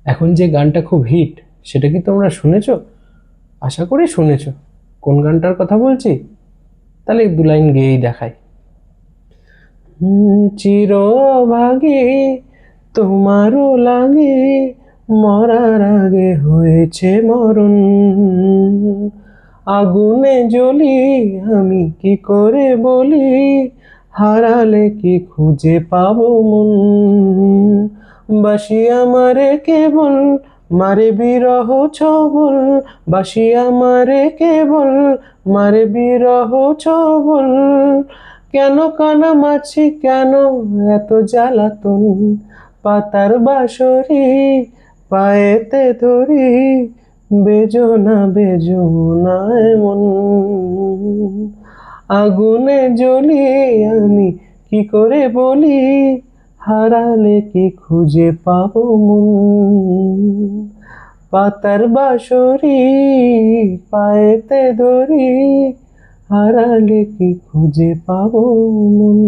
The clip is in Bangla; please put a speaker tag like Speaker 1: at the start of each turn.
Speaker 1: এখন যে গানটা খুব হিট, সেটা কি তোমরা শুনেছো? আশা করি শুনেছো। কোন গানটার কথা বলছি? তাহলে দু লাইন গেয়েই দেখাই। চিরভাগে তোমারও লাগে, মরার আগে হয়েছে মরণ। আগুনে জ্বলি আমি কি করে বলি, হারালে কি খুঁজে পাবো মন। বাসি আমারে কেবল মারে বিরহ ছবল, বাসি আমারে কেবল মারে বিরহ ছবল। কেন কানামাছি, কেন এত জ্বালাতন, পাতার বাঁশরি পায়েতে ধরি, বেজনা বেজনা এমন। আগুনে জ্বলি আমি কি করে বলি, হারালে কি খুঁজে পাবো মন। পাতার বাঁশরি পায়েতে ধরি, হারালে কি খুঁজে পাবো মন।